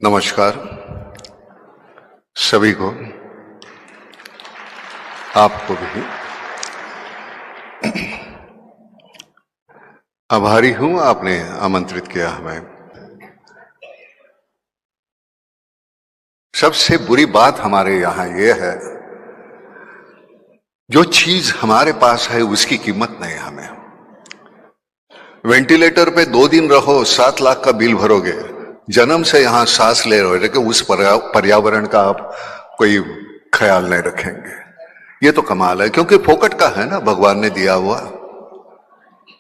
नमस्कार सभी को, आपको भी। आभारी हूं आपने आमंत्रित किया हमें। सबसे बुरी बात हमारे यहां यह है, जो चीज हमारे पास है उसकी कीमत नहीं हमें। वेंटिलेटर पे 2 दिन रहो, 7 लाख का बिल भरोगे। जन्म से यहां सांस ले रहे हो, लेकिन उस पर्यावरण का आप कोई ख्याल नहीं रखेंगे। ये तो कमाल है, क्योंकि फोकट का है ना, भगवान ने दिया हुआ।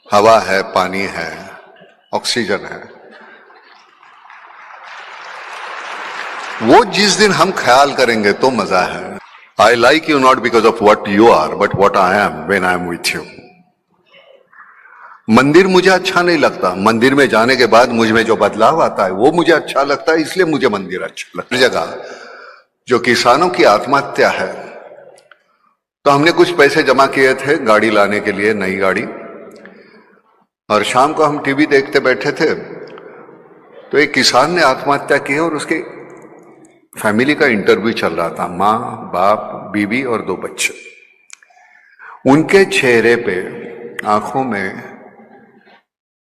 हवा है, पानी है, ऑक्सीजन है। वो जिस दिन हम ख्याल करेंगे तो मजा है। I like you not because of what you are, but what I am when I am with you. मंदिर मुझे अच्छा नहीं लगता, मंदिर में जाने के बाद मुझ में जो बदलाव आता है वो मुझे अच्छा लगता है, इसलिए मुझे मंदिर अच्छा लगता है। जगह जो किसानों की आत्महत्या है, तो हमने कुछ पैसे जमा किए थे गाड़ी लाने के लिए, नई गाड़ी। और शाम को हम टीवी देखते बैठे थे, तो एक किसान ने आत्महत्या की और उसके फैमिली का इंटरव्यू चल रहा था। माँ, बाप, बीवी और 2 बच्चे। उनके चेहरे पे, आंखों में,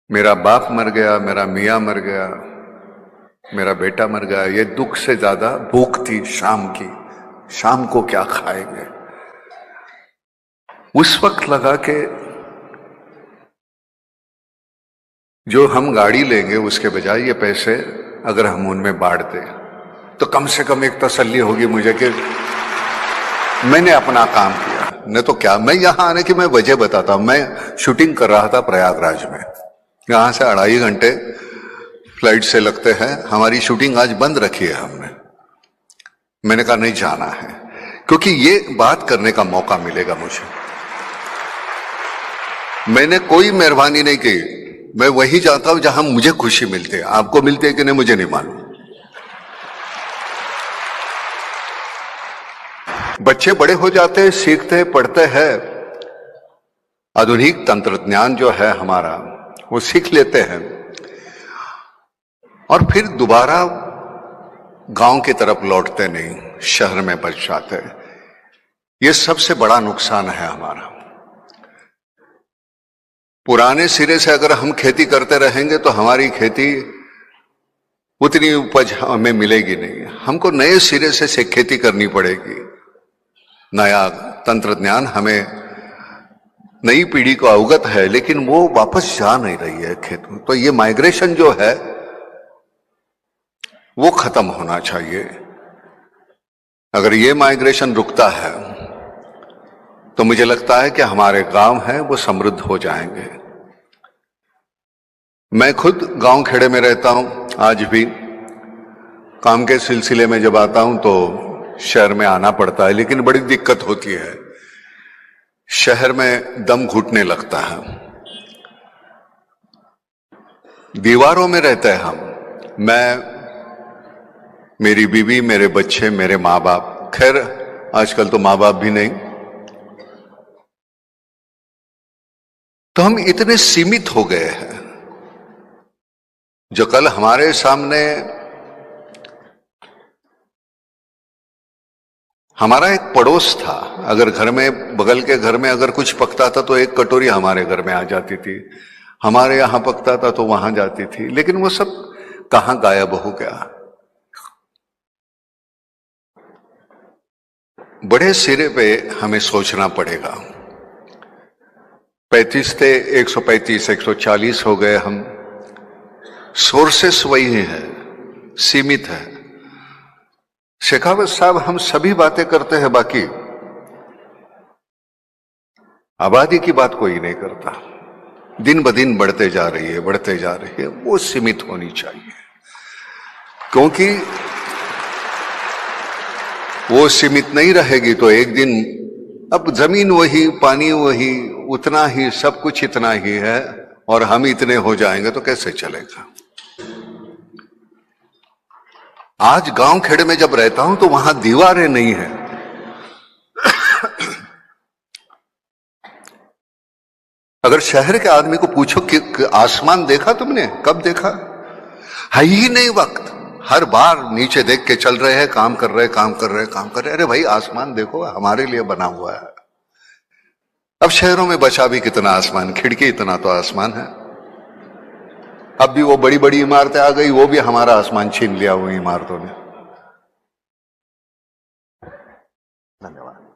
मेरा बाप मर गया, मेरा मियाँ मर गया, मेरा बेटा मर गया, ये दुख से ज्यादा भूख थी शाम की। शाम को क्या खाएंगे। उस वक्त लगा कि जो हम गाड़ी लेंगे उसके बजाय ये पैसे अगर हम उनमें बांट दें, तो कम से कम एक तसल्ली होगी मुझे कि मैंने अपना काम किया। नहीं तो क्या, मैं यहां आने की मैं वजह बताता हूं। मैं शूटिंग कर रहा था प्रयागराज में। यहां से 2.5 घंटे फ्लाइट से लगते हैं। हमारी शूटिंग आज बंद रखी है हमने। मैंने कहा नहीं, जाना है, क्योंकि ये बात करने का मौका मिलेगा मुझे। मैंने कोई मेहरबानी नहीं की। मैं वही जाता हूं जहां मुझे खुशी मिलती है। आपको मिलती है कि नहीं मुझे नहीं मालूम। बच्चे बड़े हो जाते हैं, सीखते हैं, पढ़ते हैं। आधुनिक तंत्रज्ञान जो है हमारा, वो सीख लेते हैं और फिर दोबारा गांव की तरफ लौटते नहीं, शहर में बच जाते हैं। ये सबसे बड़ा नुकसान है हमारा। पुराने सिरे से अगर हम खेती करते रहेंगे तो हमारी खेती उतनी उपज हमें मिलेगी नहीं। हमको नए सिरे से खेती करनी पड़ेगी। नया तंत्रज्ञान हमें, नई पीढ़ी को अवगत है, लेकिन वो वापस जा नहीं रही है खेत में। तो ये माइग्रेशन जो है वो खत्म होना चाहिए। अगर ये माइग्रेशन रुकता है तो मुझे लगता है कि हमारे गांव हैं वो समृद्ध हो जाएंगे। मैं खुद गांव खेड़े में रहता हूं। आज भी काम के सिलसिले में जब आता हूं तो शहर में आना पड़ता है, लेकिन बड़ी दिक्कत होती है। शहर में दम घुटने लगता है। दीवारों में रहते हैं हम, मैं, मेरी बीवी, मेरे बच्चे, मेरे माँ बाप। खैर आजकल तो माँ बाप भी नहीं। तो हम इतने सीमित हो गए हैं। जो कल हमारे सामने हमारा एक पड़ोस था, अगर घर में, बगल के घर में अगर कुछ पकता था तो एक कटोरी हमारे घर में आ जाती थी। हमारे यहां पकता था तो वहां जाती थी, लेकिन वो सब कहां गायब हो गया। बड़े सिरे पे हमें सोचना पड़ेगा। 35 थे, 135, 140 हो गए हम। सोर्सेस वही है, सीमित है। शेखावत साहब, हम सभी बातें करते हैं, बाकी आबादी की बात कोई नहीं करता। दिन ब दिन बढ़ते जा रही है, बढ़ते जा रही है। वो सीमित होनी चाहिए, क्योंकि वो सीमित नहीं रहेगी तो एक दिन, अब जमीन वही, पानी वही, उतना ही, सब कुछ इतना ही है, और हम इतने हो जाएंगे तो कैसे चलेगा। आज गांव खेड़े में जब रहता हूं तो वहां दीवारें नहीं है। अगर शहर के आदमी को पूछो कि आसमान देखा तुमने, कब देखा, है ही नहीं वक्त। हर बार नीचे देख के चल रहे हैं, काम कर रहे हैं, काम कर रहे हैं, काम कर रहे हैं। अरे भाई आसमान देखो, हमारे लिए बना हुआ है। अब शहरों में बचा भी कितना आसमान, खिड़की इतना तो आसमान है। अब भी वो बड़ी बड़ी इमारतें आ गई, वो भी हमारा आसमान छीन लिया हुई इमारतों ने। धन्यवाद।